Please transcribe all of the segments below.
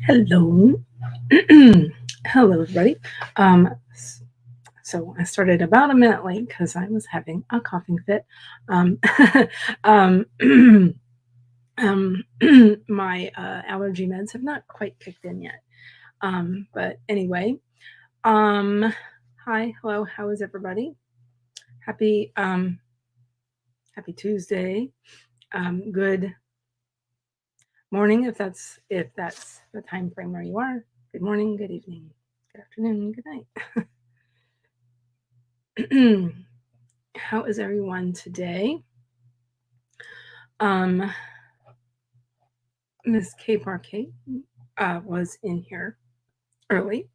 Hello. Hello, everybody. Um, so I started about a minute late because I was having a coughing fit. Um, um, my allergy meds have not quite kicked in yet. But anyway, um, hi, hello, how is everybody? Happy happy Tuesday. Good morning if that's the time frame where you are. Good morning, good evening, good afternoon, good night. How is everyone today? Um, Miss K Parquet was in here early.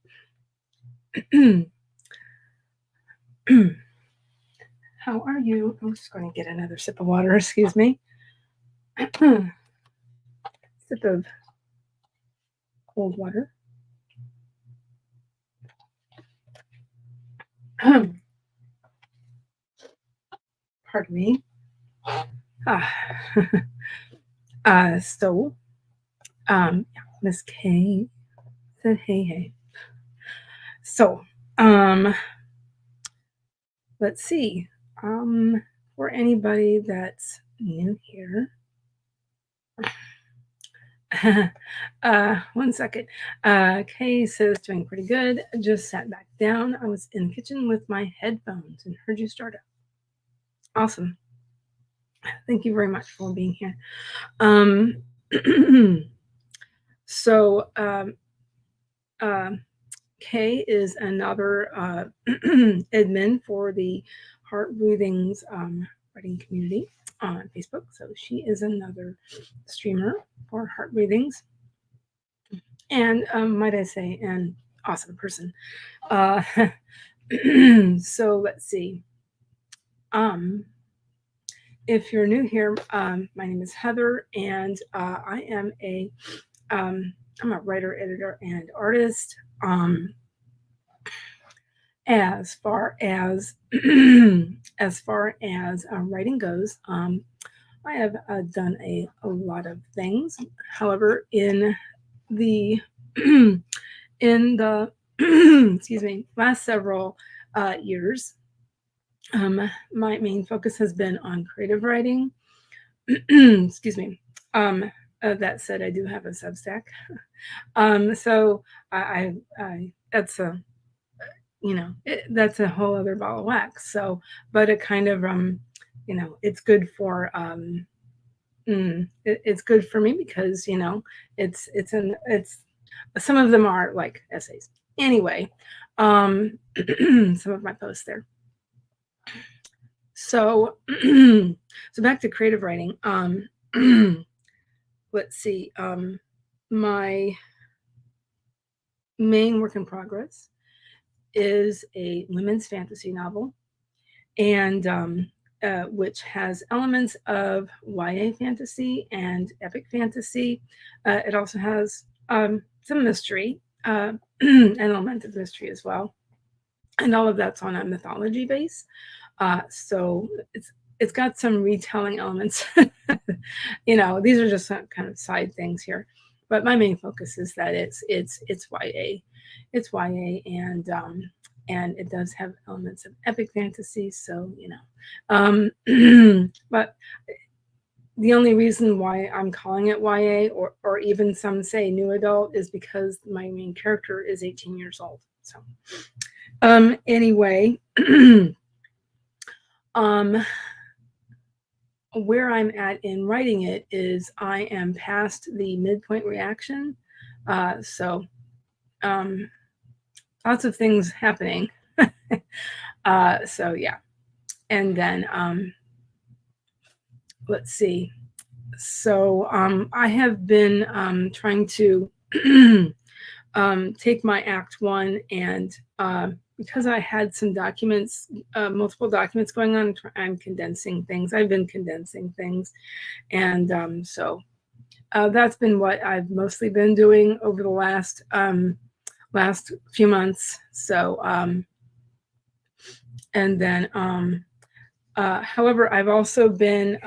How are you? I'm just going to get another sip of water, excuse me. Sip of cold water. Pardon me. Ah. So, Miss K said, hey. So, um, let's see. For anybody that's new here, 1 second. Kay says, doing pretty good. Just sat back down. I was in the kitchen with my headphones and heard you start up. Awesome. Thank you very much for being here. So, Kay is another admin for the Heart Breathings writing community on Facebook. So she is another streamer for Heart Breathings. And might I say, an awesome person. So let's see. If you're new here, my name is Heather, and I am I'm a writer, editor, and artist. As far as writing goes, I have done a lot of things. However, in the in the excuse me, last several years, my main focus has been on creative writing. Excuse me. That said, I do have a Substack. So I that's a that's a whole other ball of wax. So, but it kind of it's good for it's good for me because it's some of them are like essays. Anyway, some of my posts there. So, so back to creative writing. Let's see. My main work in progress is a women's fantasy novel, and which has elements of YA fantasy and epic fantasy. It also has some mystery, an element of mystery as well, and all of that's on a mythology base. So it's got some retelling elements. These are just some kind of side things here, but my main focus is that it's YA, and it does have elements of epic fantasy. So but the only reason why I'm calling it YA, or even some say new adult, is because my main character is 18 years old. So anyway. Where I'm at in writing it is I am past the midpoint reaction. So lots of things happening. So yeah. And then let's see. So I have been trying to take my Act 1 and because I had some documents, multiple documents going on, I'm condensing things. I've been condensing things. And so that's been what I've mostly been doing over the last few months. So, and then, however, I've also been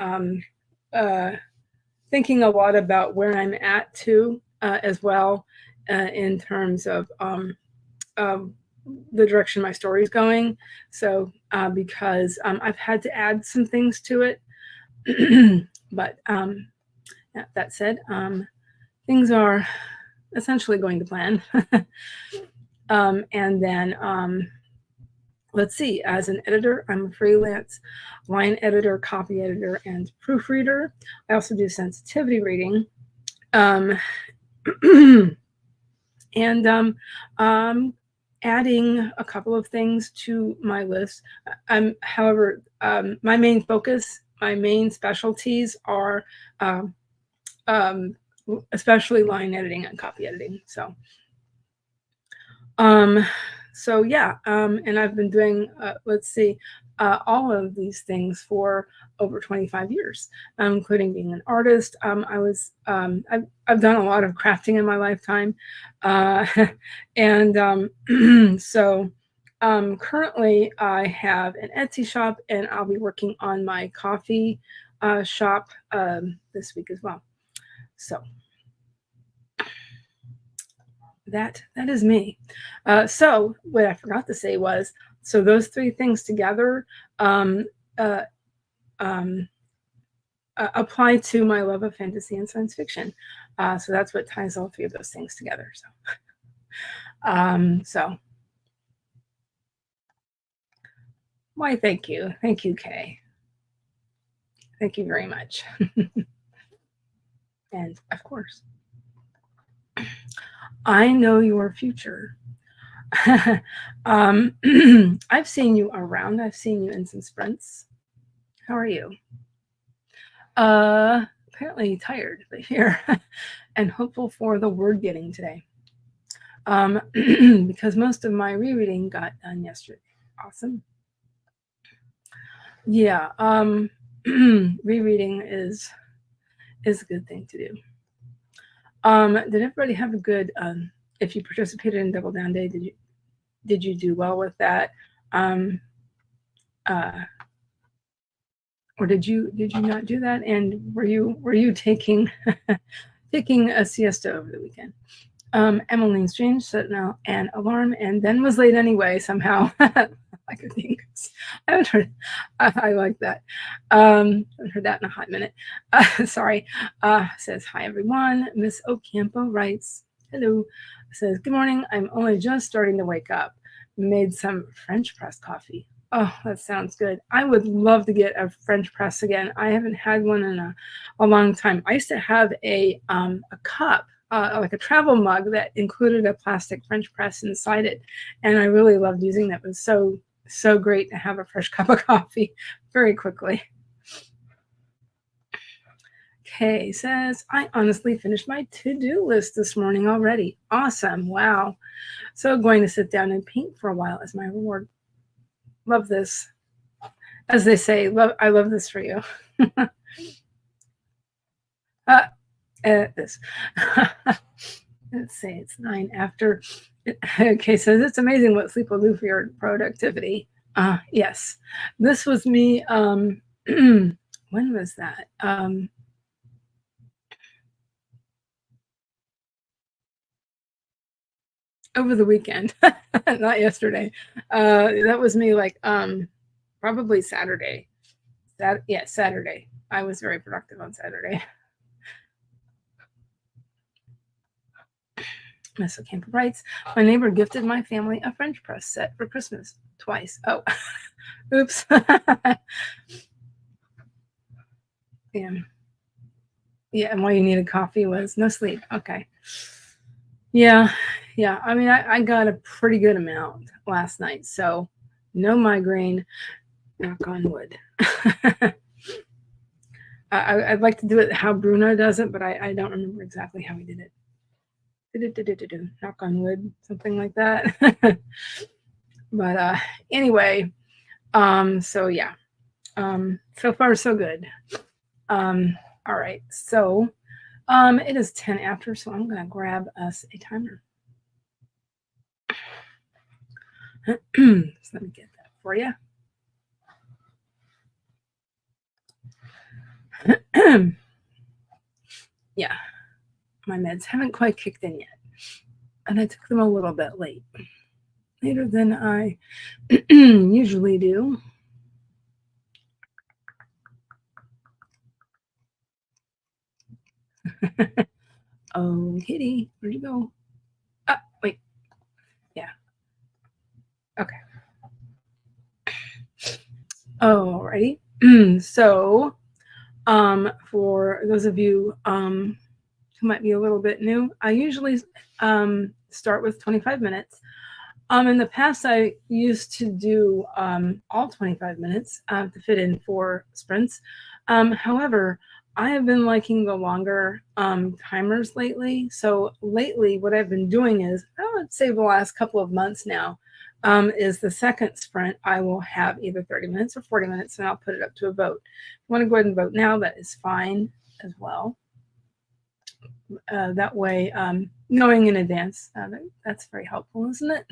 thinking a lot about where I'm at too, as well. in terms of the direction my story is going. So because I've had to add some things to it, but that said, things are essentially going to plan. And then let's see, as an editor, I'm a freelance line editor, copy editor, and proofreader. I also do sensitivity reading. And adding a couple of things to my list. However, my main focus, my main specialties are especially line editing and copy editing. So yeah, and I've been doing, let's see, all of these things for over 25 years, including being an artist. I've done a lot of crafting in my lifetime. And so currently I have an Etsy shop, and I'll be working on my coffee shop this week as well. So that is me. So what I forgot to say was, so those three things together apply to my love of fantasy and science fiction. So that's what ties all three of those things together. So why, thank you, Kay. Thank you very much. And of course, I know your future. I've seen you around. I've seen you in some sprints. How are you? Apparently tired, but here and hopeful for the word getting today. Because most of my rereading got done yesterday. Awesome. Yeah, rereading is a good thing to do. Did everybody have a good, if you participated in Double Down Day, did you do well with that? Or did you not do that? And were you taking taking a siesta over the weekend? Emmeline Strange set an alarm and then was late anyway somehow. Like a thing. I haven't heard. I like that. I haven't heard that in a hot minute. Sorry. Says hi everyone. Miss Ocampo writes, hello. Says good morning. I'm only just starting to wake up. Made some French press coffee. Oh, that sounds good. I would love to get a French press again. I haven't had one in a long time. I used to have a cup. Like a travel mug that included a plastic French press inside it, and I really loved using that. It was so great to have a fresh cup of coffee very quickly. Kay says, I honestly finished my to-do list this morning already. Awesome. Wow. So going to sit down and paint for a while as my reward. Love this. As they say, I love this for you. This. Let's say it's 9 after. Okay, so it's amazing what sleep will do for your productivity. Yes, this was me. When was that? Over the weekend, not yesterday. That was me, like probably Saturday. Saturday. I was very productive on Saturday. Miss Ocampo writes, my neighbor gifted my family a French press set for Christmas twice. Oh, oops. Yeah. Yeah, and why you needed coffee was no sleep. Okay. Yeah. I mean, I got a pretty good amount last night, so no migraine. Knock on wood. I'd like to do it how Bruno does it, but I don't remember exactly how he did it. Knock on wood, something like that. But anyway, so yeah, so far so good. All right, so it is 10 after, so I'm gonna grab us a timer. So let me get that for you. Yeah, my meds haven't quite kicked in yet. and I took them a little bit late, later than I usually do. Oh, kitty, where'd you go? Ah, wait. Yeah. Okay. Alrighty. So, for those of you who might be a little bit new, I usually start with 25 minutes. In the past, I used to do all 25 minutes to fit in 4 sprints. However, I have been liking the longer timers lately. So lately, what I've been doing is, I would say the last couple of months now, is the second sprint, I will have either 30 minutes or 40 minutes, and I'll put it up to a vote. If you want to go ahead and vote now, that is fine as well. That way, knowing in advance, that's very helpful, isn't it?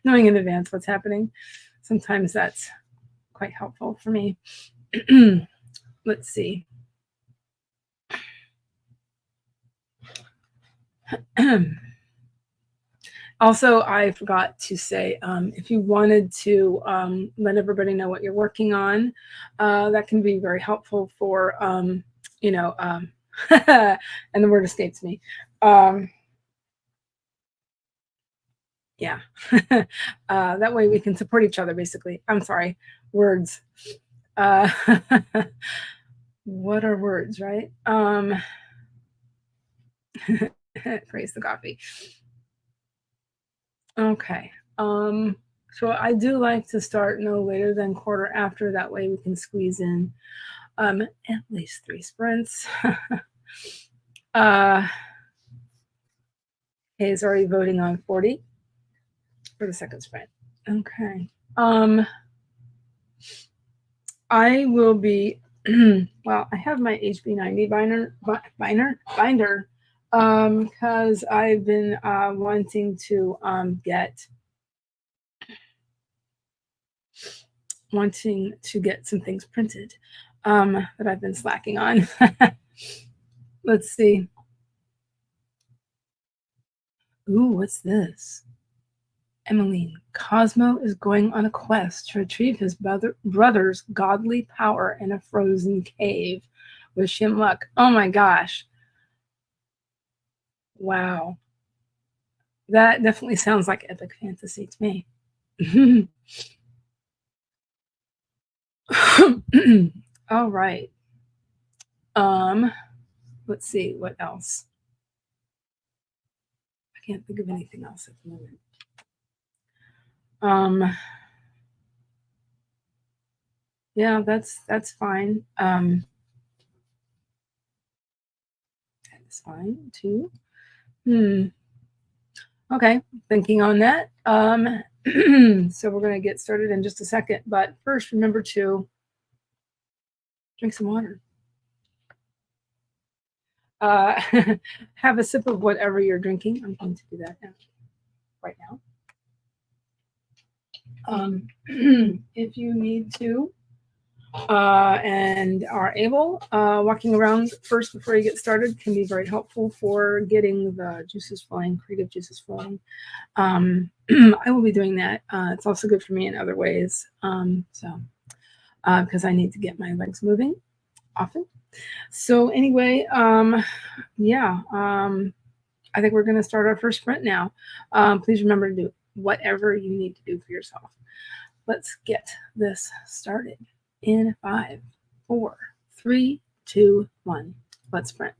Knowing in advance what's happening. Sometimes that's quite helpful for me. Let's see. Also, I forgot to say, if you wanted to let everybody know what you're working on, that can be very helpful for, and the word escapes me. Yeah. That way we can support each other, basically. I'm sorry, words. Uh, what are words, right? Praise the coffee. Okay. So I do like to start no later than quarter after. That way we can squeeze in at least 3 sprints. Okay, is already voting on 40 for the second sprint. Okay. I will be well, I have my HB90 binder because I've been wanting to get some things printed that I've been slacking on. Let's see. Ooh, what's this? Emmeline, Cosmo is going on a quest to retrieve his brother's godly power in a frozen cave. Wish him luck. Oh my gosh. Wow. That definitely sounds like epic fantasy to me. All right. Let's see what else. I can't think of anything else at the moment. Yeah, that's fine. That's fine too. Okay, thinking on that. So we're gonna get started in just a second, but first remember to drink some water. Have a sip of whatever you're drinking. I'm going to do that now, right now. If you need to and are able, walking around first before you get started can be very helpful for getting the juices flowing, creative juices flowing. I will be doing that. It's also good for me in other ways. Because I need to get my legs moving often. So anyway, yeah, I think we're going to start our first sprint now. Please remember to do whatever you need to do for yourself. Let's get this started in 5, 4, 3, 2, 1. Let's sprint.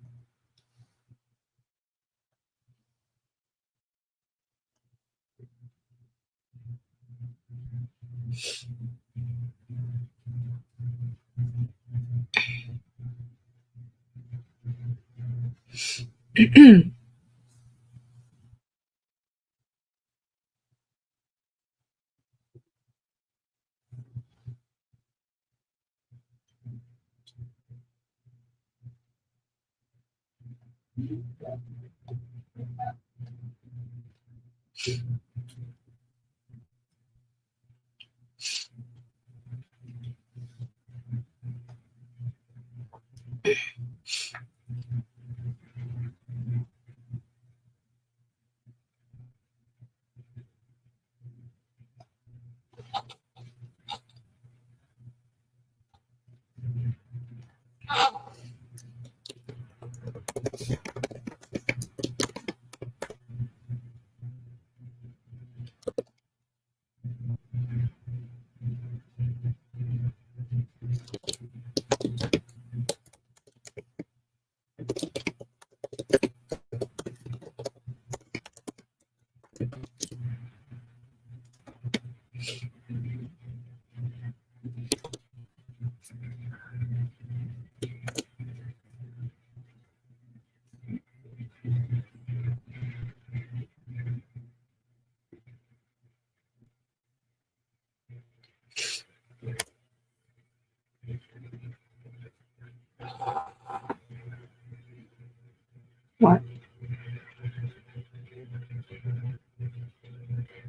What?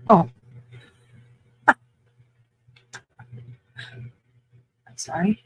Oh, I'm sorry.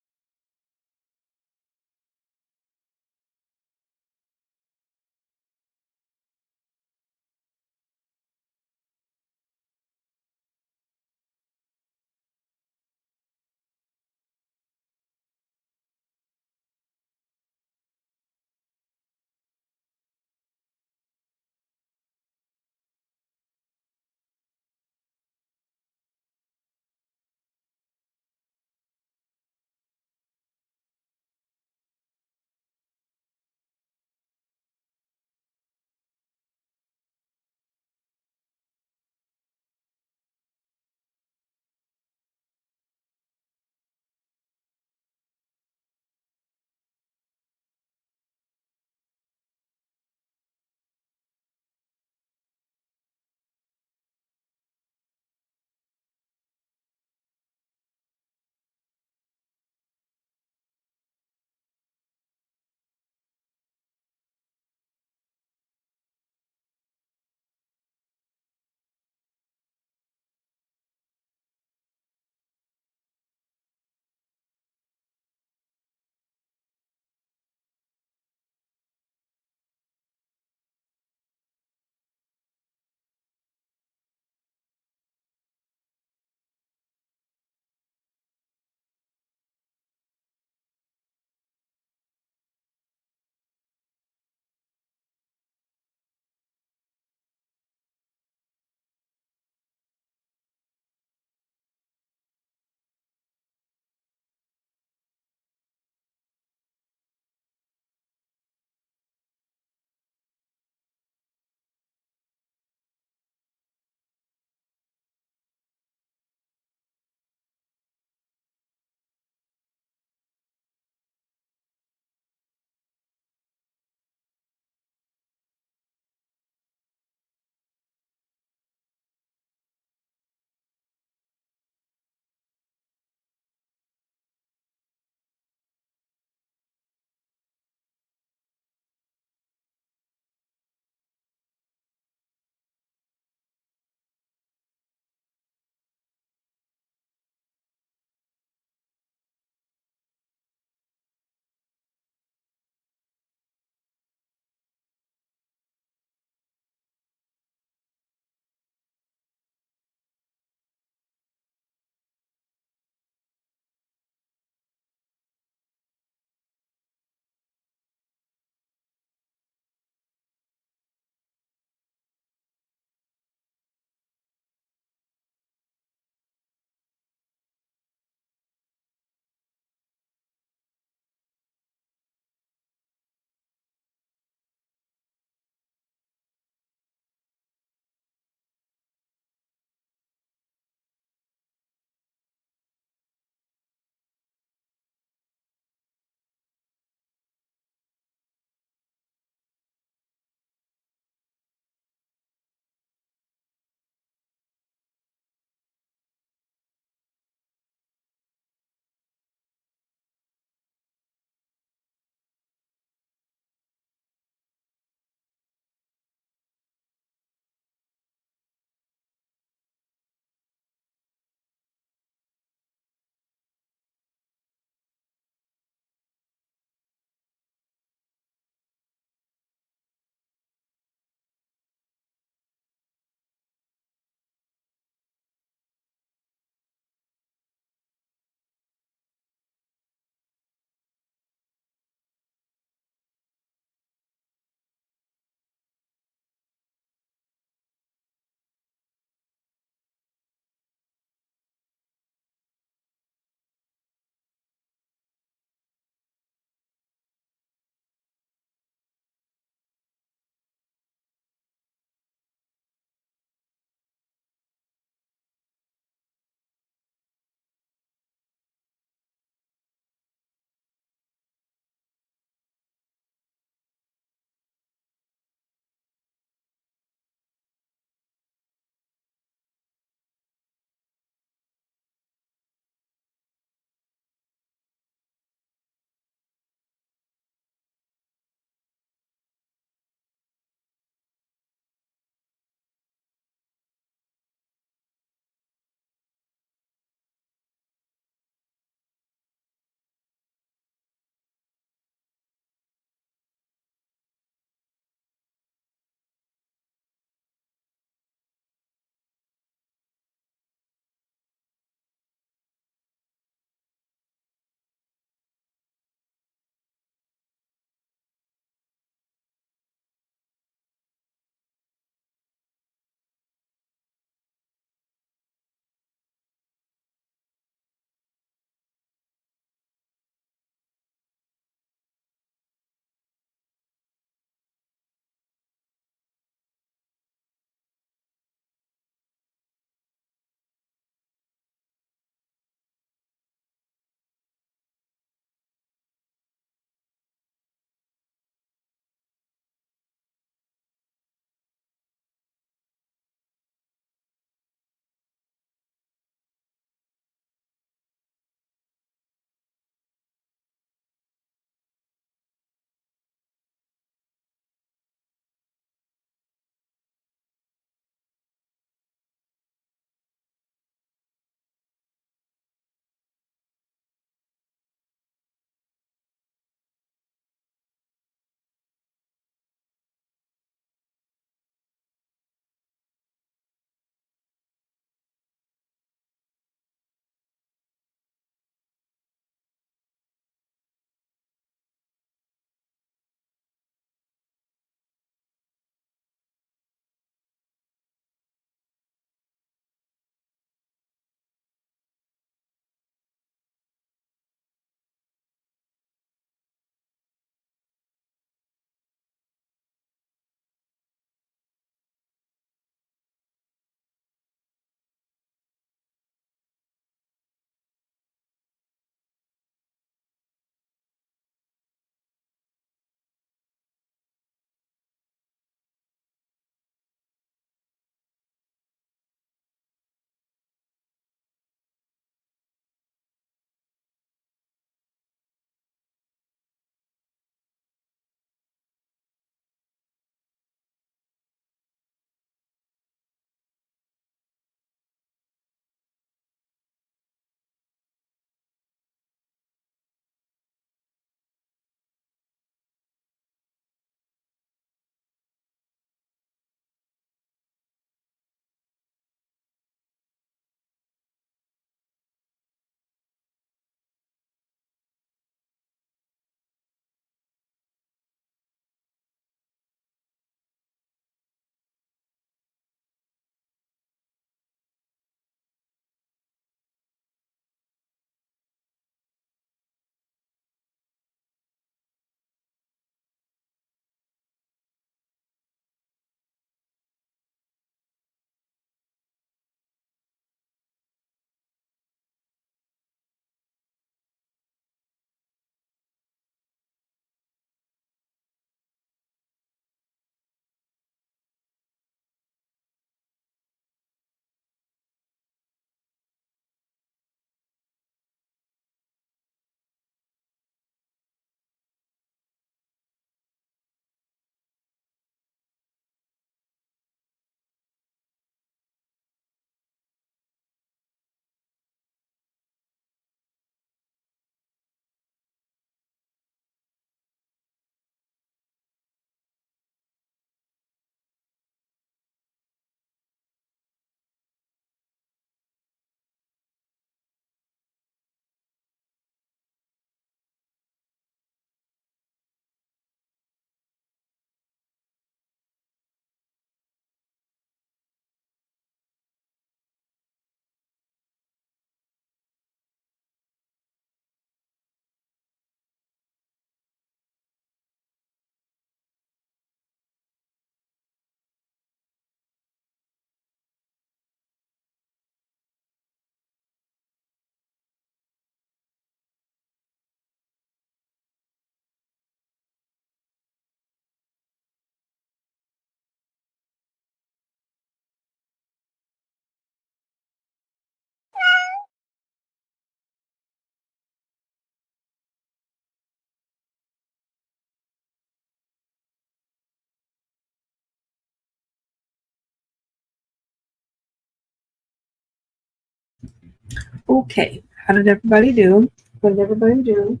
Okay, how did everybody do? What did everybody do?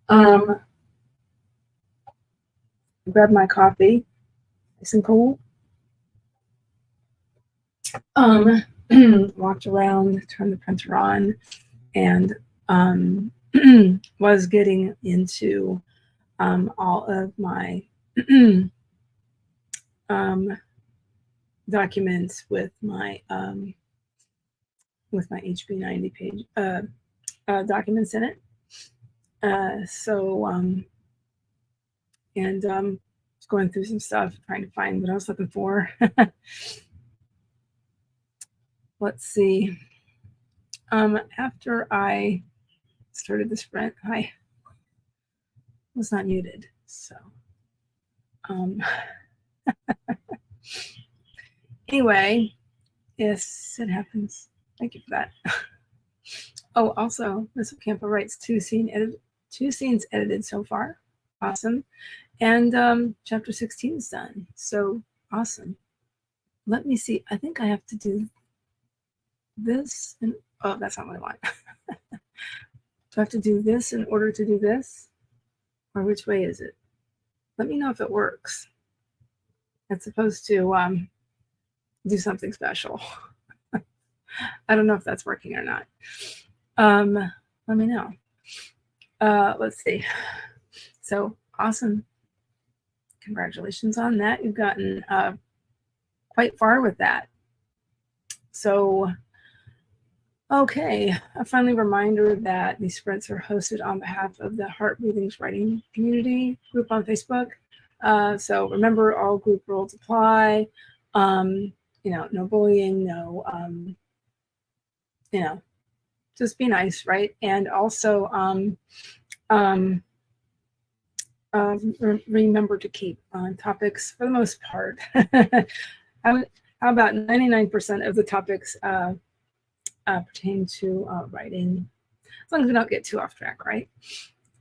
Grab my coffee, nice and cool. Walked around, turned the printer on, and was getting into all of my documents with my HB90 page documents in it. Just going through some stuff, trying to find what I was looking for. Let's see. After I started the sprint, I was not muted, so anyway, yes, it happens. Thank you for that. Oh, also, Miss Ocampo writes two scenes edited so far. Awesome. And chapter 16 is done. So awesome. Let me see. I think I have to do this. Oh, that's not what I want. Do I have to do this in order to do this? Or which way is it? Let me know if it works. It's supposed to do something special. I don't know if that's working or not. Let me know. Let's see. So awesome. Congratulations on that. You've gotten quite far with that. So, okay, a friendly reminder that these sprints are hosted on behalf of the Heart Breathings Writing Community group on Facebook. So remember, all group rules apply. No bullying, no, just be nice, right? And also, remember to keep on topics for the most part. How about 99% of the topics pertain to writing, as long as we don't get too off track, right?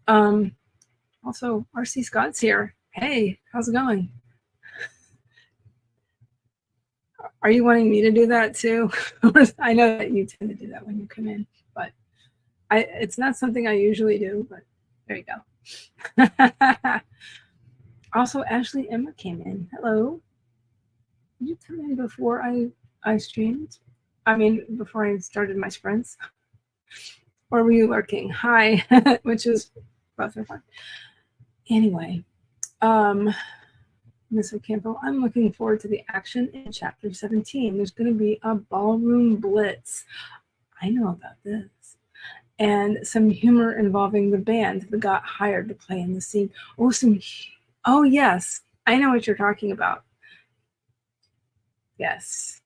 Also, RC Scott's here. Hey, how's it going? Are you wanting me to do that too? I know that you tend to do that when you come in, but it's not something I usually do, but there you go. Also, Ashley Emma came in. Hello. Did you come in before I streamed? I mean, before I started my sprints? Or were you lurking? Hi, which is both are fine. Anyway, Ms. Ocampo, I'm looking forward to the action in chapter 17. There's going to be a ballroom blitz. I know about this. And some humor involving the band that got hired to play in the scene. Oh, yes. I know what you're talking about. Yes.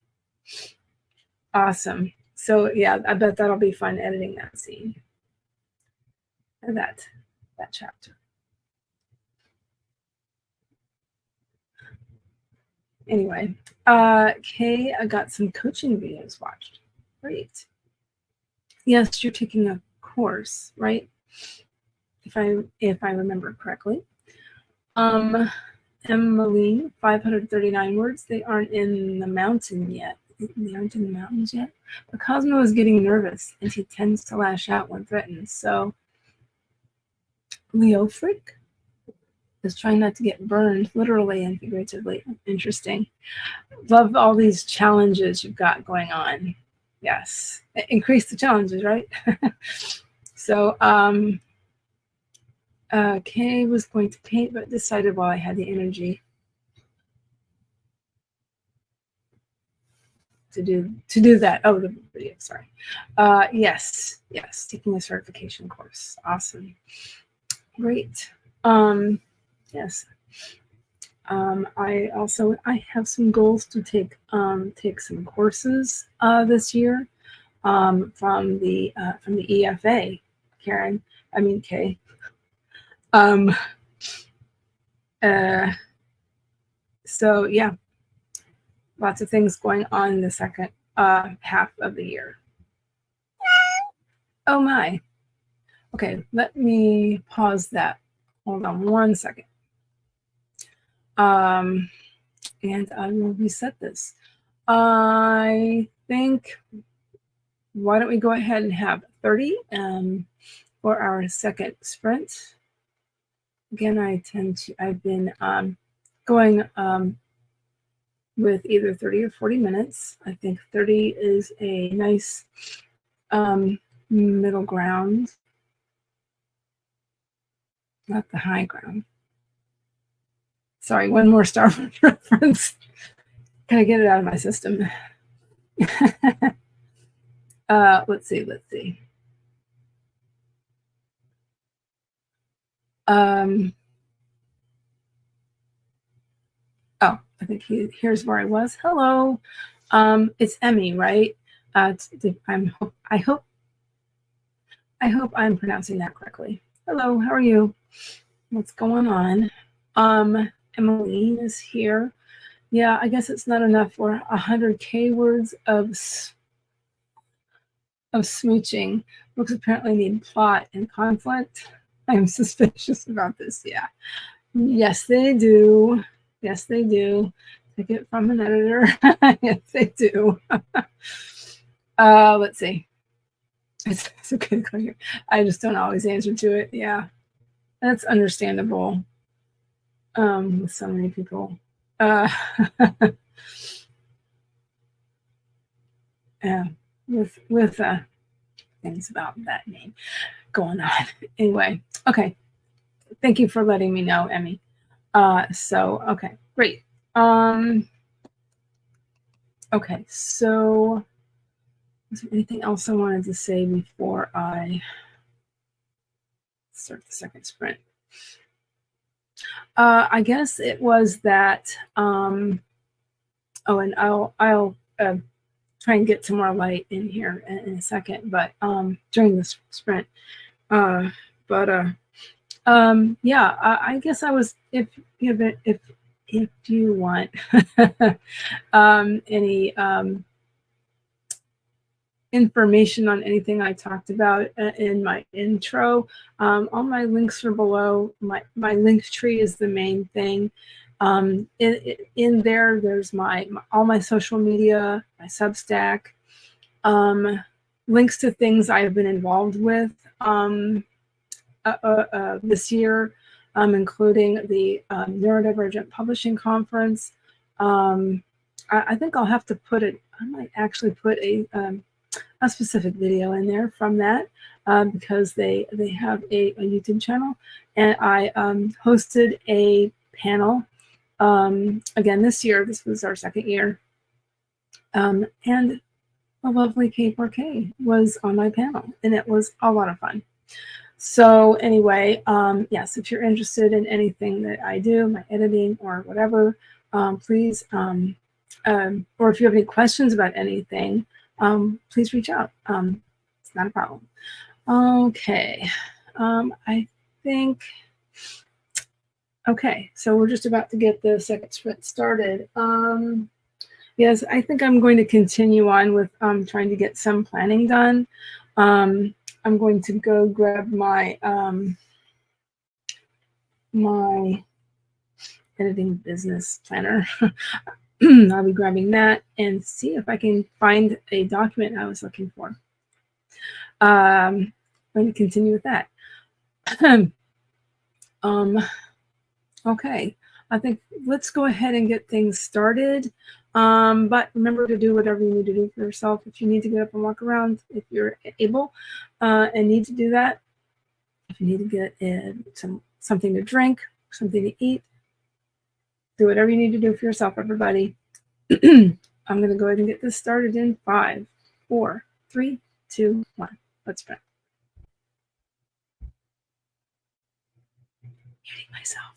Awesome. So, yeah, I bet that'll be fun editing that scene. And that chapter. Anyway, Kay, I got some coaching videos watched. Great. Yes, you're taking a course, right? If I remember correctly. Emily, 539 words. They aren't in the mountain yet. They aren't in the mountains yet. But Cosmo is getting nervous, and he tends to lash out when threatened. So Leofric is trying not to get burned, literally and figuratively. Interesting. Love all these challenges you've got going on. Yes. Increase the challenges, right? So Kay was going to paint, but decided while I had the energy to do that. Oh, the video, sorry. Yes, taking a certification course. Awesome. Great. Yes. I have some goals to take some courses this year from the EFA, Kay. So yeah, lots of things going on in the second half of the year. Oh my. Okay, let me pause that. Hold on 1 second. And I will reset this. I think why don't we go ahead and have 30 for our second sprint. Again, I've been going with either 30 or 40 minutes. I think 30 is a nice middle ground, not the high ground. Sorry, one more Star Wars reference. Can I get it out of my system? Let's see. Oh, I think here's where I was. Hello. It's Emmy, right? I hope I'm pronouncing that correctly. Hello, how are you? What's going on? Emmeline is here. Yeah, I guess it's not enough for 100K words of smooching. Books apparently need plot and conflict. I am suspicious about this. Yeah. Yes, they do. Yes, they do. Take it from an editor. Yes, they do. Let's see. It's okay. I just don't always answer to it. Yeah, that's understandable. With so many people. Yeah, with things about that name going on. Anyway, okay. Thank you for letting me know, Emmy. So okay, great. Okay, so is there anything else I wanted to say before I start the second sprint? I guess it was that. Oh, and I'll try and get some more light in here in a second, but during this sprint. Yeah, I guess I was if you want any information on anything I talked about in my intro, all my links are below. My link tree is the main thing. In there, there's all my social media, my Substack, links to things I have been involved with this year, including the Neurodivergent Publishing Conference. I think I'll have to put it. I might actually put a specific video in there from that because they have a YouTube channel, and I hosted a panel again this year. This was our second year, and the lovely K4K was on my panel, and it was a lot of fun. So anyway, yes, if you're interested in anything that I do, my editing or whatever, please, or if you have any questions about anything, please reach out. It's not a problem. Okay, I think, okay, so we're just about to get the second sprint started. Yes, I think I'm going to continue on with trying to get some planning done. I'm going to go grab my my editing business planner. I'll be grabbing that and see if I can find a document I was looking for. I'm going to continue with that. Okay, I think let's go ahead and get things started. But remember to do whatever you need to do for yourself. If you need to get up and walk around, if you're able and need to do that, if you need to get something to drink, something to eat, do whatever you need to do for yourself, everybody. I'm going to go ahead and get this started in 5, 4, 3, 2, 1. Let's sprint. Muting myself.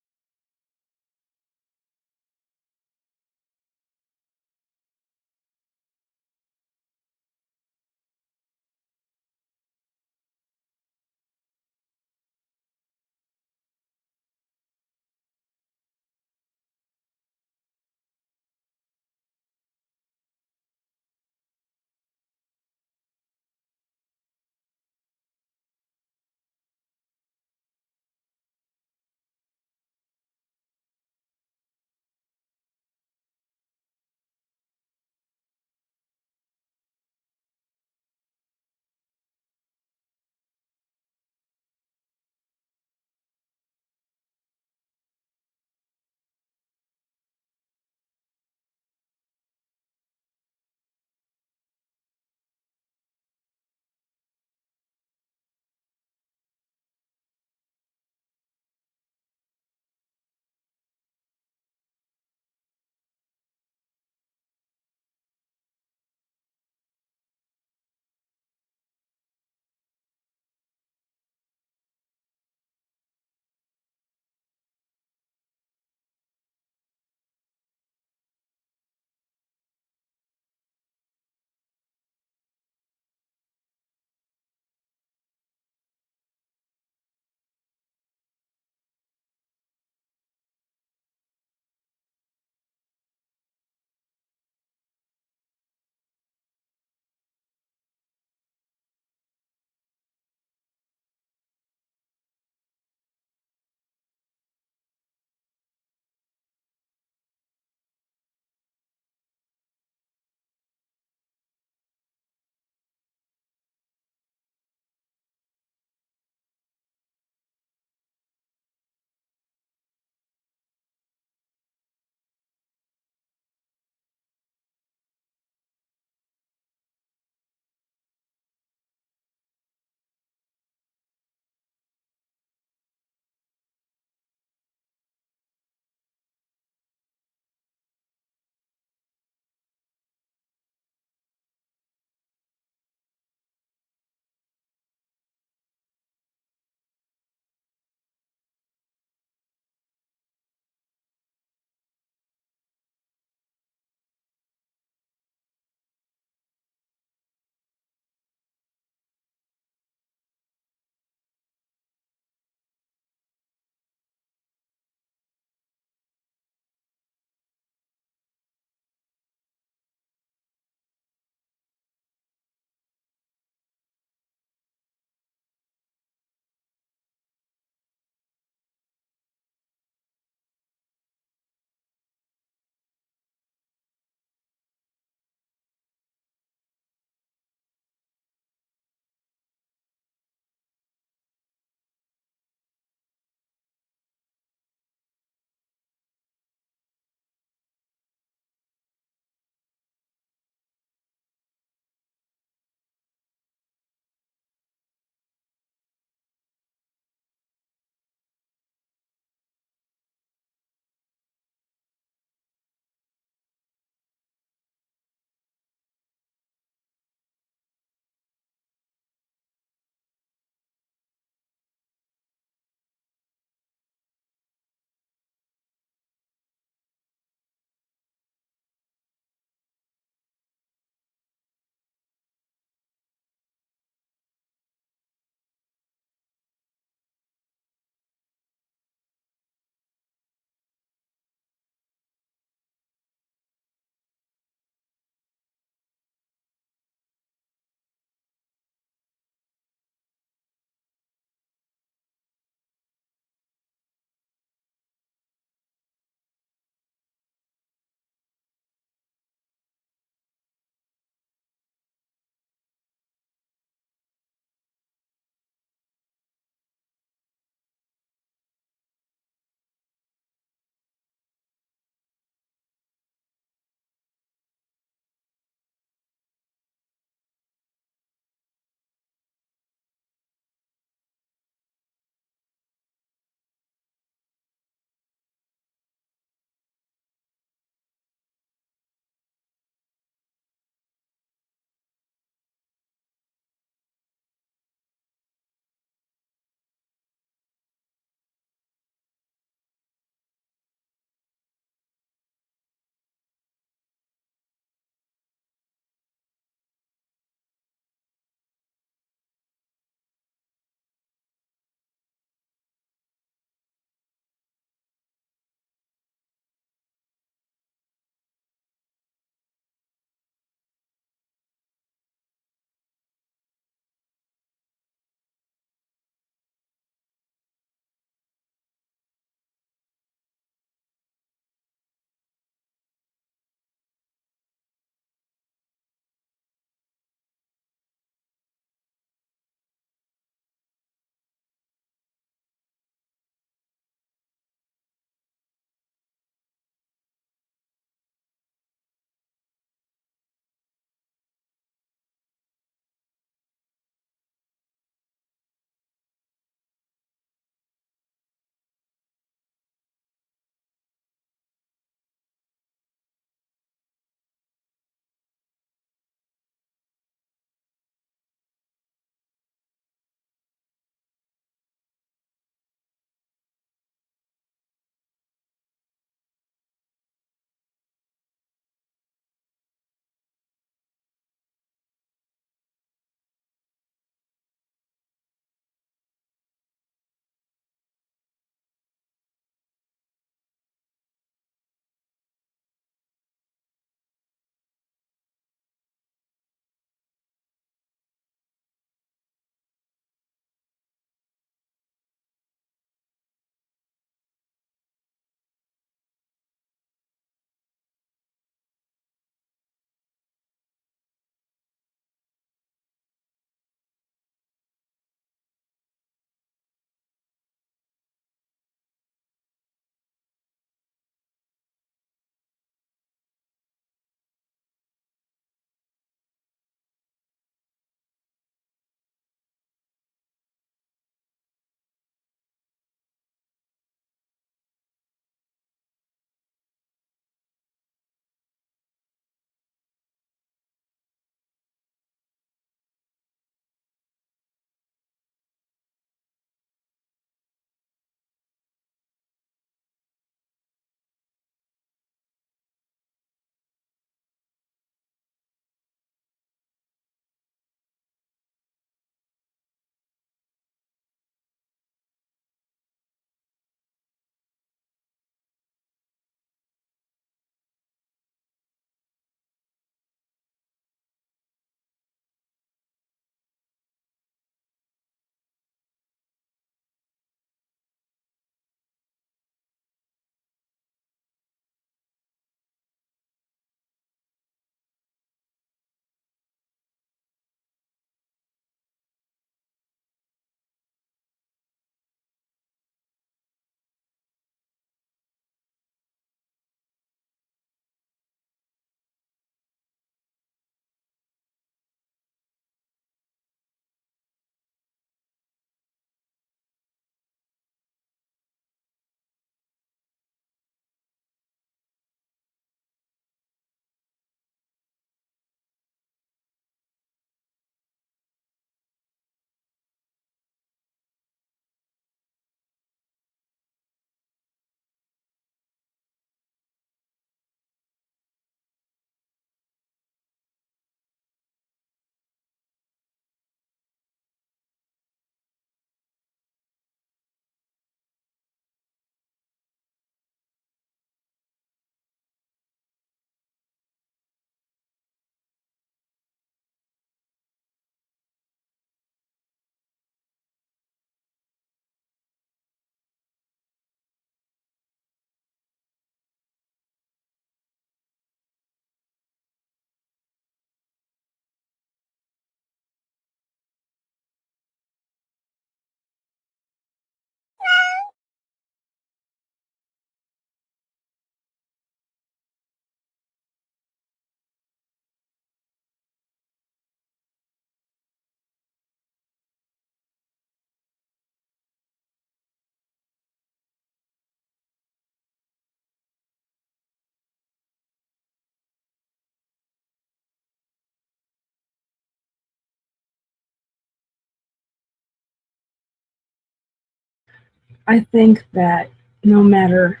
I think that no matter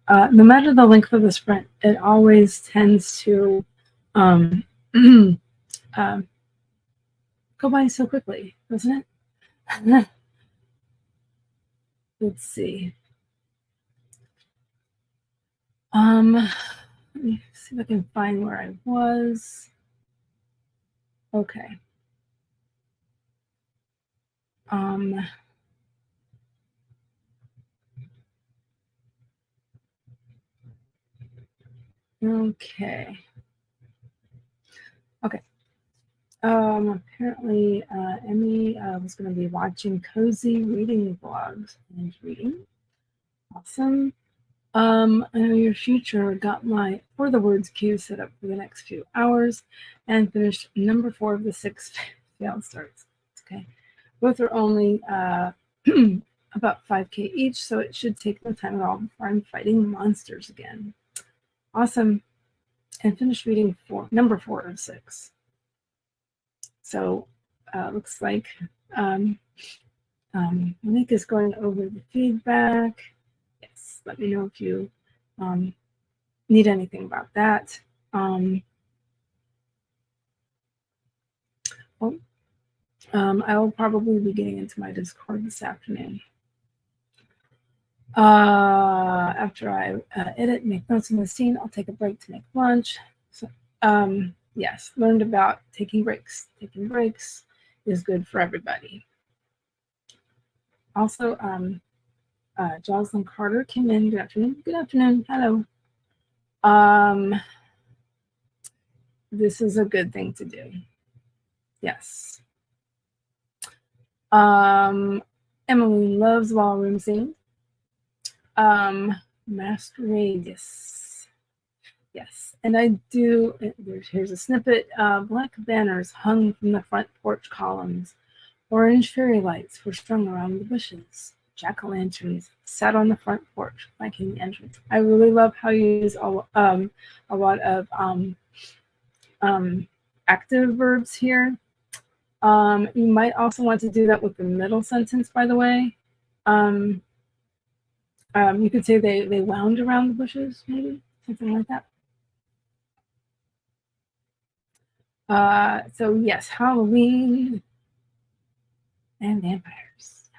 the length of the sprint, it always tends to um, um, go by so quickly, doesn't it? Let's see. Let me see if I can find where I was. Okay. Okay. Okay. Apparently, Emmy was going to be watching cozy reading vlogs and reading. Awesome. I know your future got my For the Words queue set up for the next few hours and finished number 4 of the 6 failed starts. Okay. Both are only about 5K each, so it should take no time at all before I'm fighting monsters again. Awesome. And finished reading number 4 of 6. So looks like Monique is going over the feedback. Yes, let me know if you need anything about that. I will probably be getting into my Discord this afternoon. After I edit, make notes in the scene, I'll take a break to make lunch. So, yes, learned about taking breaks. Taking breaks is good for everybody. Also, Jocelyn Carter came in. Good afternoon. Good afternoon. Hello. This is a good thing to do. Yes. Emily loves ballroom scene. Masquerade, yes. Yes. And I do, here's a snippet. Black banners hung from the front porch columns. Orange fairy lights were strung around the bushes. Jack-o'-lanterns sat on the front porch, flanking the entrance. I really love how you use a lot of active verbs here. You might also want to do that with the middle sentence, by the way. You could say they wound around the bushes, maybe, something like that. So yes, Halloween and vampires.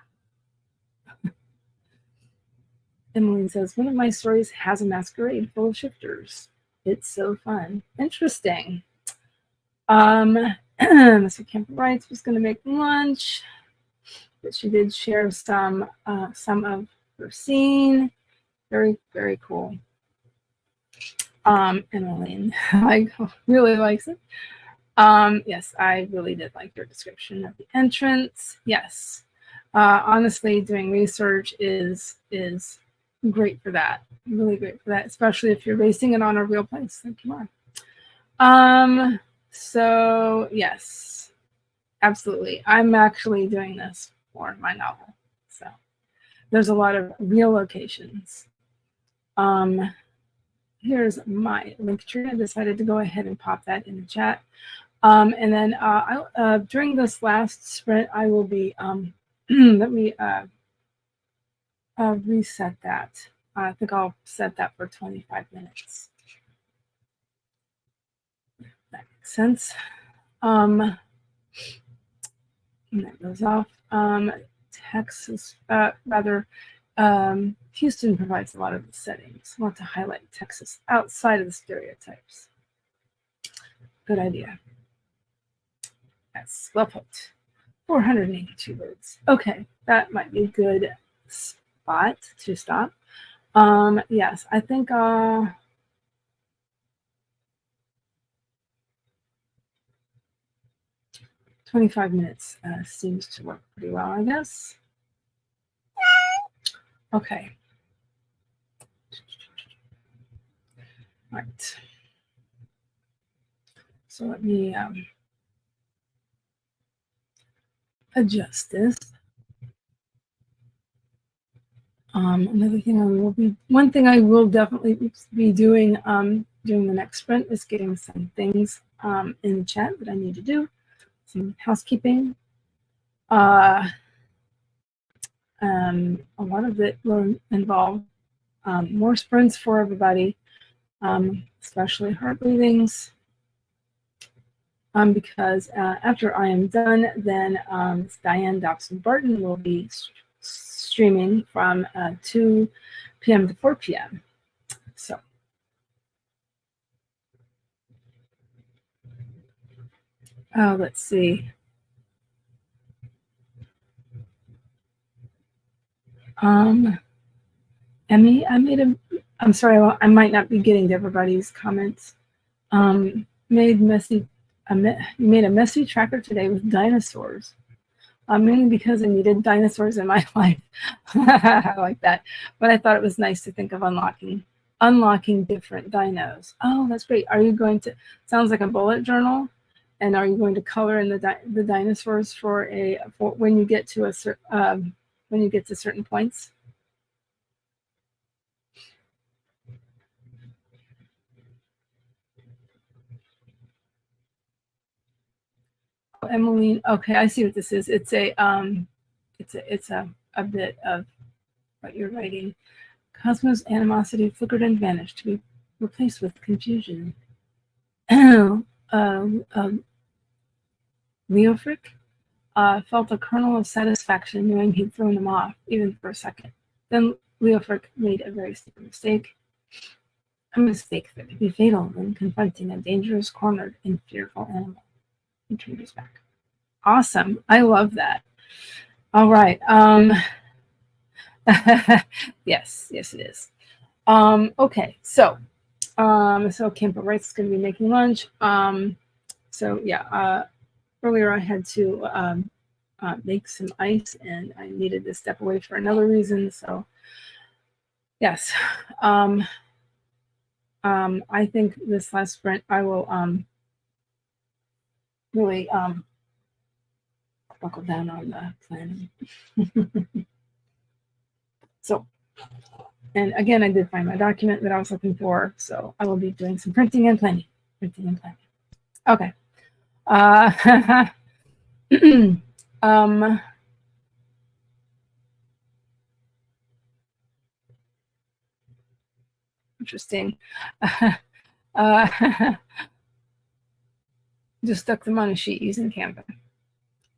Emily says, one of my stories has a masquerade full of shifters. It's so fun. Interesting. Mr. Kemper writes was going to make lunch, but she did share some of her scene. Very, very cool. Emily really likes it. Yes, I really did like your description of the entrance. Yes. Honestly, doing research is great for that. Really great for that, especially if you're basing it on a real place like you are. So yes, absolutely. I'm actually doing this for my novel. So there's a lot of real locations. Here's my link tree. I decided to go ahead and pop that in the chat. And then during this last sprint, I will be, let me reset that. I think I'll set that for 25 minutes. That makes sense. And that goes off. Texas, Houston provides a lot of the settings. I want to highlight Texas outside of the stereotypes. Good idea. That's well put. 482 words. Okay, that might be a good spot to stop. Yes, I think 25 minutes seems to work pretty well, I guess. Okay. All right. So let me adjust this. Another thing one thing I will definitely be doing during the next sprint is getting some things in the chat that I need to do, some housekeeping. A lot of it will involve more sprints for everybody, especially heart breathings. Because after I am done, then Diane Dobson Barton will be streaming from 2 p.m. to 4 p.m. So, let's see. Emmy, I'm sorry, I might not be getting to everybody's comments. Made a messy tracker today with dinosaurs. Mainly because I needed dinosaurs in my life. I like that. But I thought it was nice to think of unlocking different dinos. Oh, that's great. Are you going to, sounds like a bullet journal, and are you going to color in the dinosaurs for when you get to certain points? Emmeline, okay, I see what this is. It's a bit of what you're writing. Cosmos animosity flickered and vanished to be replaced with confusion. Leofric felt a kernel of satisfaction knowing he'd thrown him off, even for a second. Then Leofric made a very stupid mistake. A mistake that could be fatal when confronting a dangerous, cornered, and fearful animal. He turned his back. Awesome. I love that. All right. Yes, it is. Okay, so Campo Wright's going to be making lunch. Earlier I had to make some ice, and I needed to step away for another reason. So yes, I think this last sprint I will really buckle down on the planning. So, and again, I did find my document that I was looking for, so I will be doing some printing and planning. Okay. Interesting. Just stuck them on a sheet using Canva.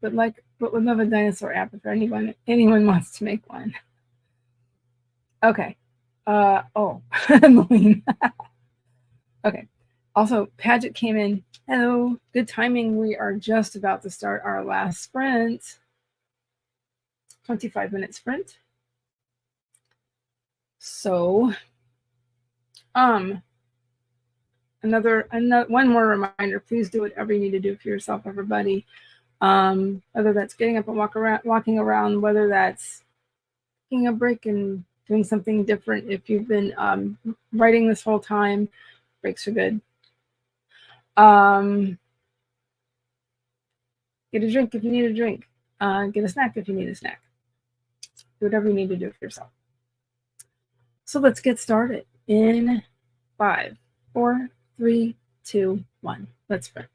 But would love a dinosaur app if anyone wants to make one. Okay. Emmeline. Okay. Also, Paget came in. Hello. Good timing. We are just about to start our last sprint. 25-minute sprint. So, another one more reminder. Please do whatever you need to do for yourself, everybody. Whether that's getting up and walking around, whether that's taking a break and doing something different. If you've been writing this whole time, breaks are good. Get a drink if you need a drink. Get a snack if you need a snack. Do whatever you need to do for yourself. So let's get started in 5, 4, 3, 2, 1. Let's sprint.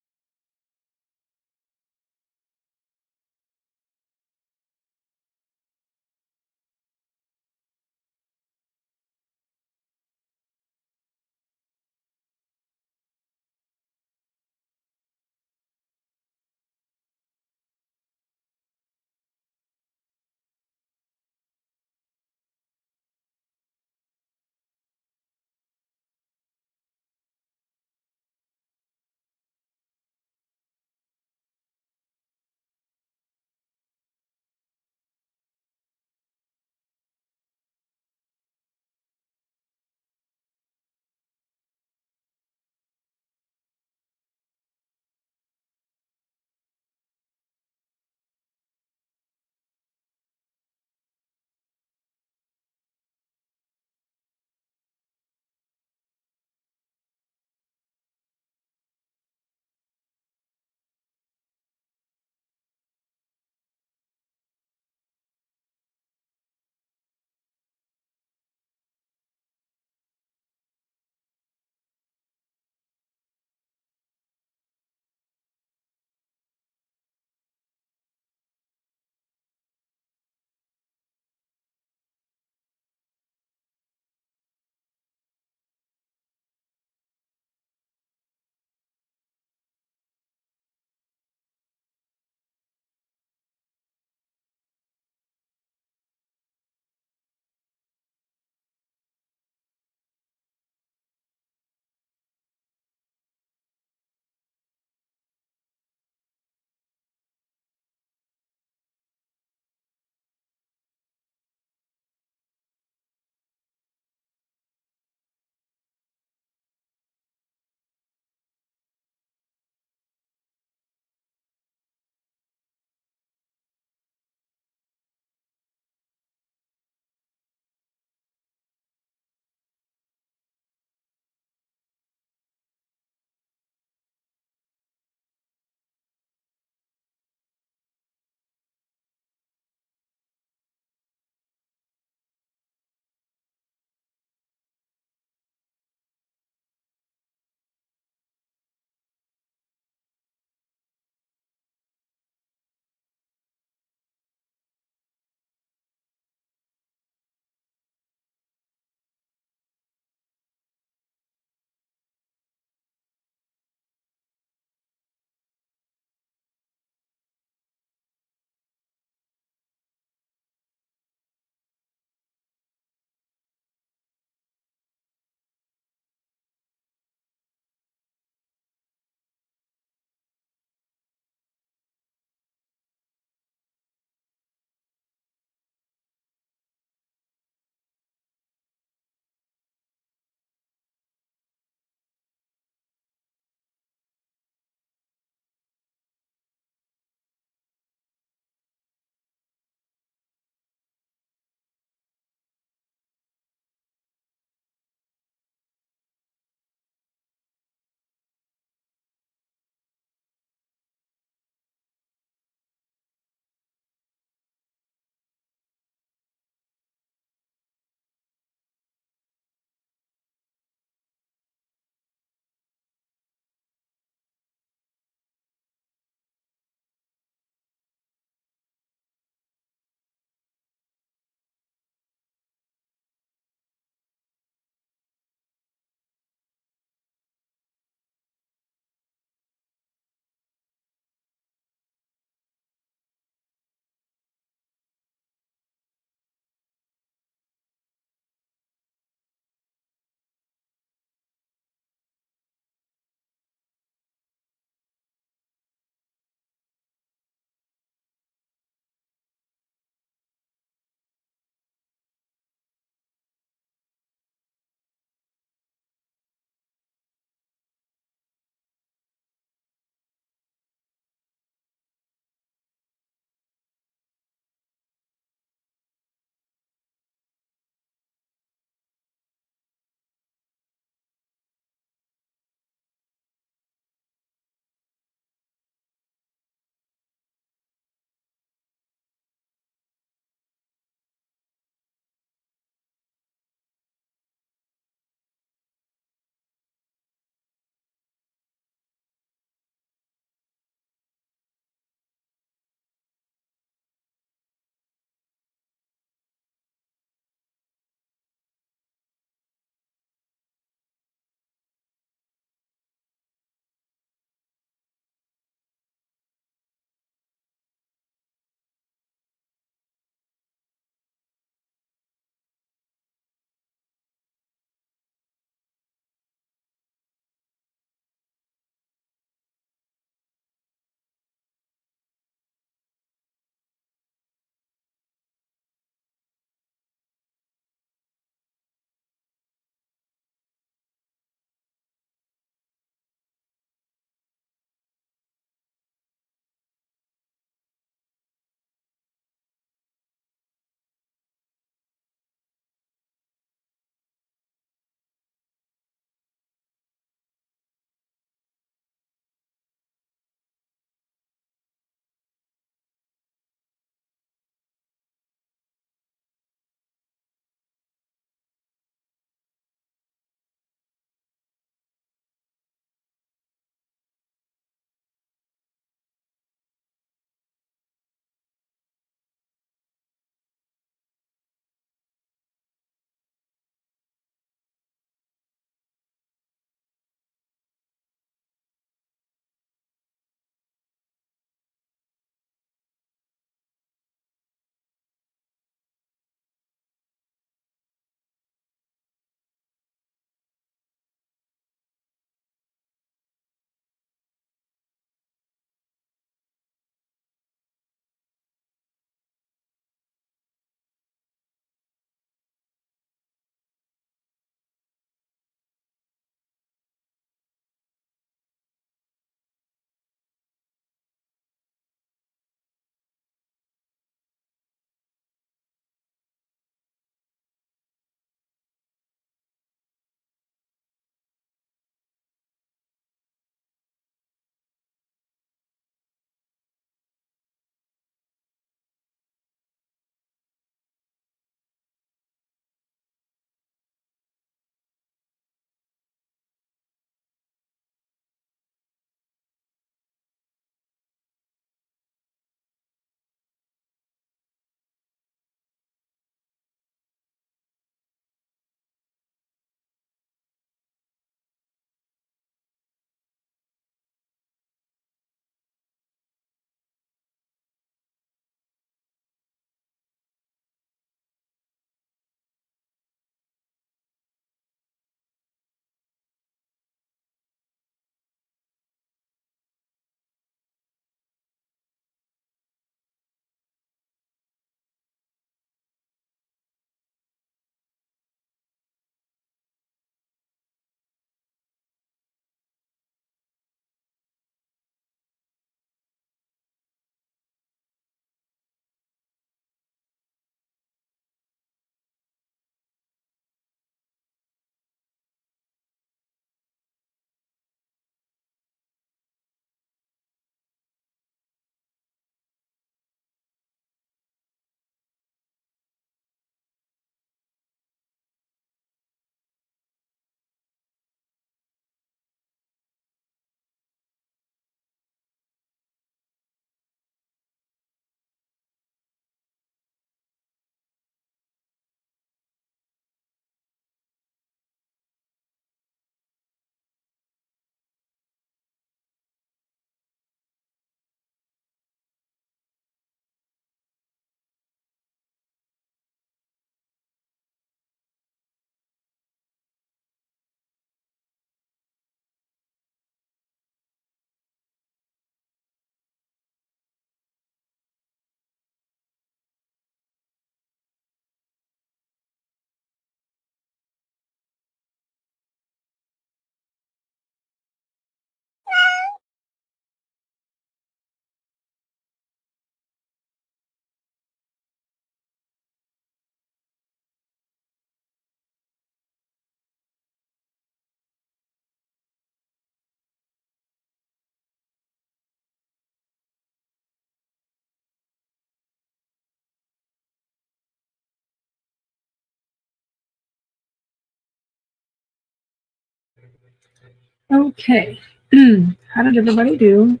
Okay. How did everybody do?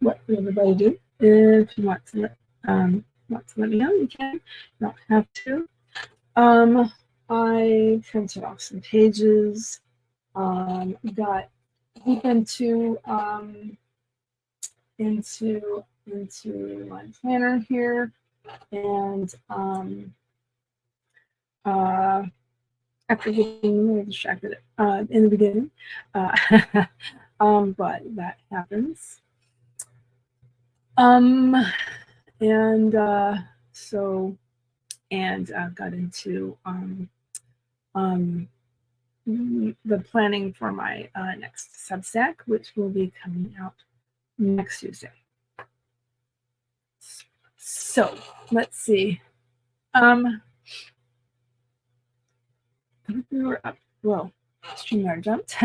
What did everybody do? If you want to let me know, you can. You don't have to. I printed off some pages. Got deep into my planner here, and after getting really distracted in the beginning, uh, but that happens. And so and got into the planning for my next Substack, which will be coming out next Tuesday. So let's see. We were up. Well, StreamYard jumped.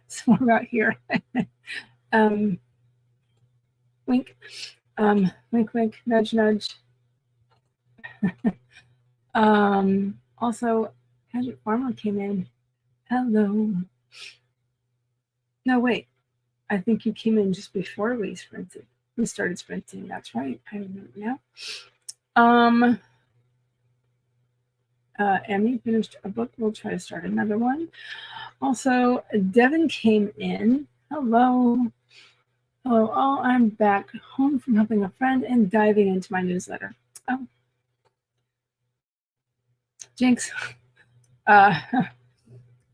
So we're about here. Wink. Wink, wink, nudge, nudge. Also, Paget Farmer came in. Hello. No, wait. I think you came in just before we sprinted. We started sprinting. That's right. I remember now. Emmy finished a book. We'll try to start another one. Also, Devin came in. Hello. Hello, all. I'm back home from helping a friend and diving into my newsletter. Oh. Jinx.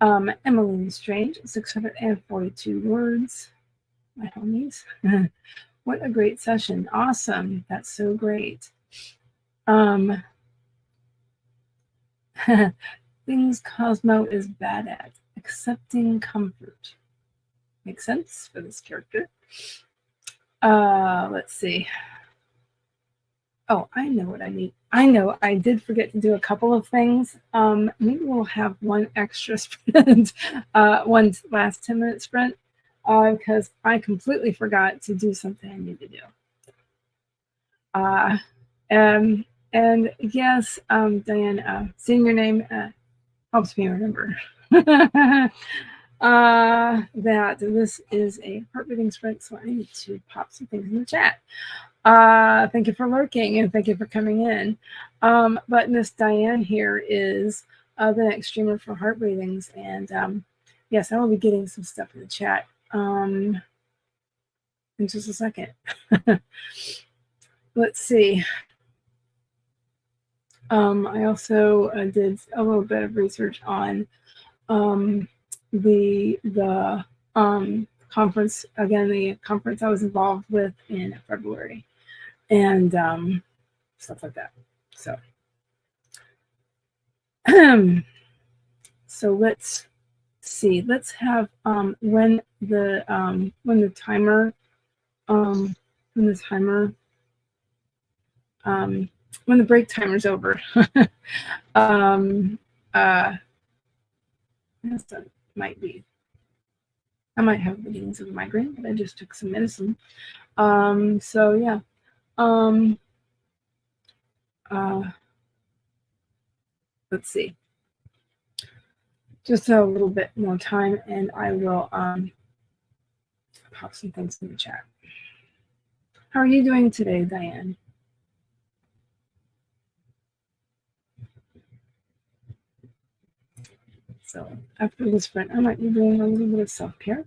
Emily Strange, 642 words. My homies. What a great session. Awesome. That's so great. Things Cosmo is bad at. Accepting comfort. Makes sense for this character. Let's see. Oh, I know what I need. I know I did forget to do a couple of things. Maybe we'll have one extra sprint, one last 10-minute sprint, because I completely forgot to do something I need to do. And yes, Diane, seeing your name helps me remember that this is a heart rhything sprint, so I need to pop some things in the chat. Thank you for lurking and thank you for coming in. But Miss Diane here is the next streamer for heart breathings, and yes, I will be getting some stuff in the chat in just a second. Let's see. I also did a little bit of research on the conference, again, the conference I was involved with in February, and stuff like that. So, so let's see. Let's have when the timer when the break timer's over. That might be. I might have beginnings of a migraine, but I just took some medicine. So yeah. Let's see. Just a little bit more time, and I will pop some things in the chat. How are you doing today, Diane? So after this sprint, I might be doing a little bit of self-care.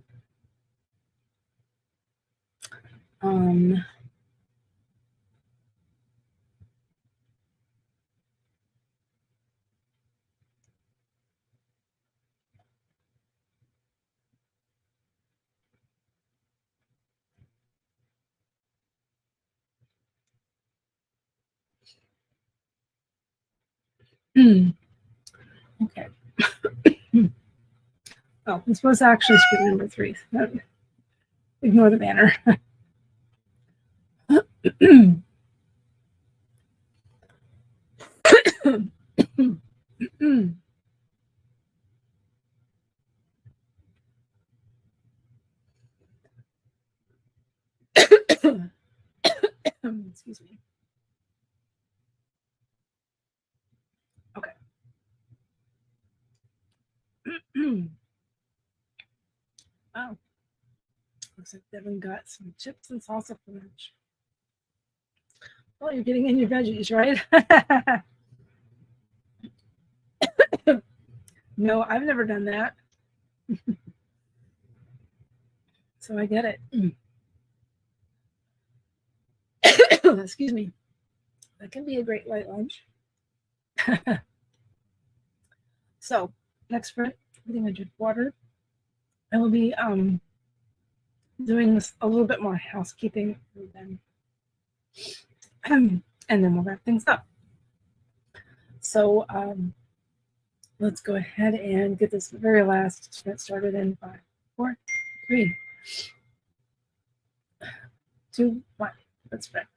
Okay. Oh, this was actually sprint number 3. So ignore the banner. Excuse me. Okay. Oh, looks like Devin got some chips and salsa for lunch. Oh, you're getting in your veggies, right? No, I've never done that. So I get it. Excuse me. That can be a great light lunch. So next sprint, I think I drink water. I will be doing this a little bit more housekeeping then, and then we'll wrap things up. So let's go ahead and get this very last sprint started in 5, 4, 3, 2, 1. Let's sprint.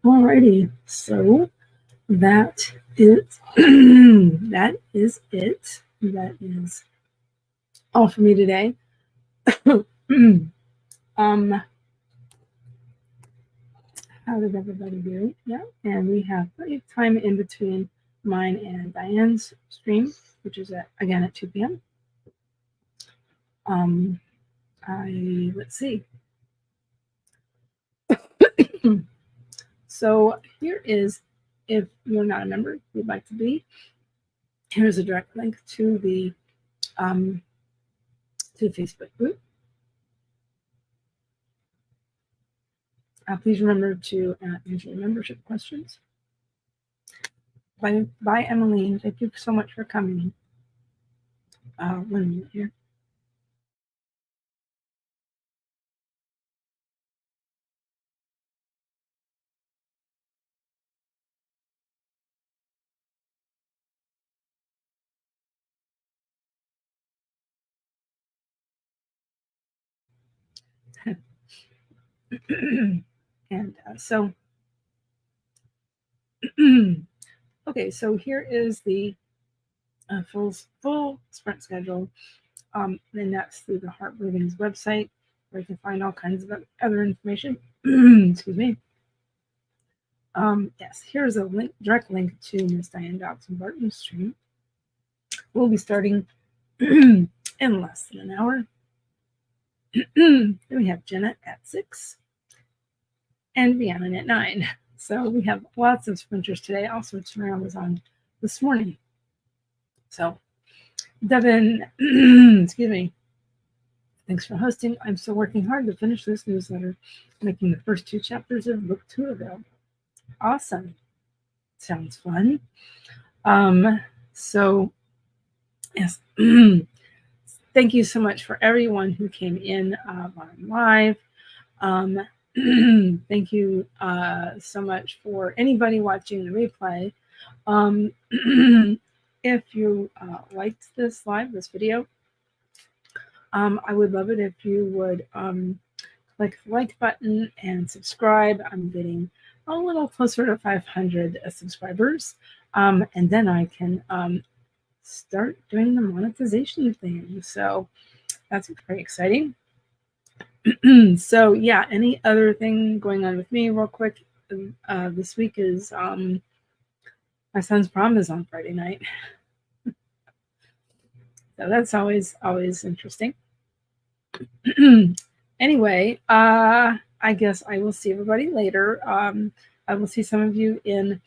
Alrighty, so that is that is it. That is all for me today. How did everybody do? Yeah, and we have plenty of time in between mine and Diane's stream, which is again at 2 p.m. Let's see. So here is, if you're not a member, you'd like to be. Here's a direct link to the Facebook group. Please remember to answer your membership questions. Bye, Emmeline. Thank you so much for coming. 1 minute here. And so, okay, so here is the full sprint schedule. And that's through the Heart Breathing's website, where you can find all kinds of other information. Excuse me. Yes, here's a direct link to Miss Diane Dobson Barton's stream. We'll be starting in less than an hour. Then we have Jenna at 6 and Rhiannon at 9. So we have lots of sprinters today. Also, Tamara was on this morning. So, Devin, excuse me, thanks for hosting. I'm still working hard to finish this newsletter, making the first 2 chapters of book 2 available. Awesome. Sounds fun. So, yes, thank you so much for everyone who came in on live. Thank you so much for anybody watching the replay. If you liked this video, I would love it if you would click the like button and subscribe. I'm getting a little closer to 500 subscribers, and then I can start doing the monetization thing. So that's very exciting. So yeah, any other thing going on with me real quick? This week is my son's prom is on Friday night. So that's always interesting. Anyway, I guess I will see everybody later. I will see some of you in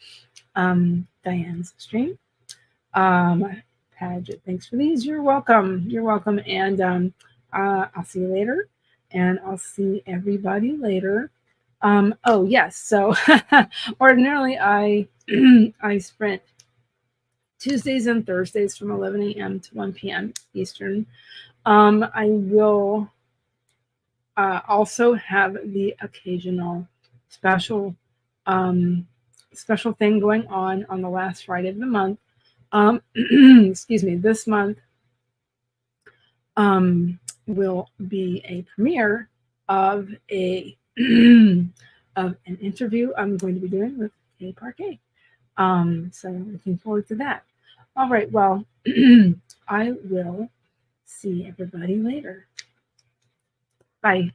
Diane's stream. Paget, thanks for these. You're welcome. You're welcome. And I'll see you later. And I'll see everybody later. Oh, yes. So ordinarily I I sprint Tuesdays and Thursdays from 11 a.m. to 1 p.m. Eastern. I will also have the occasional special thing going on the last Friday of the month. Excuse me, this month will be a premiere of of an interview I'm going to be doing with Kay Parquet. So looking forward to that. All right, well, I will see everybody later. Bye.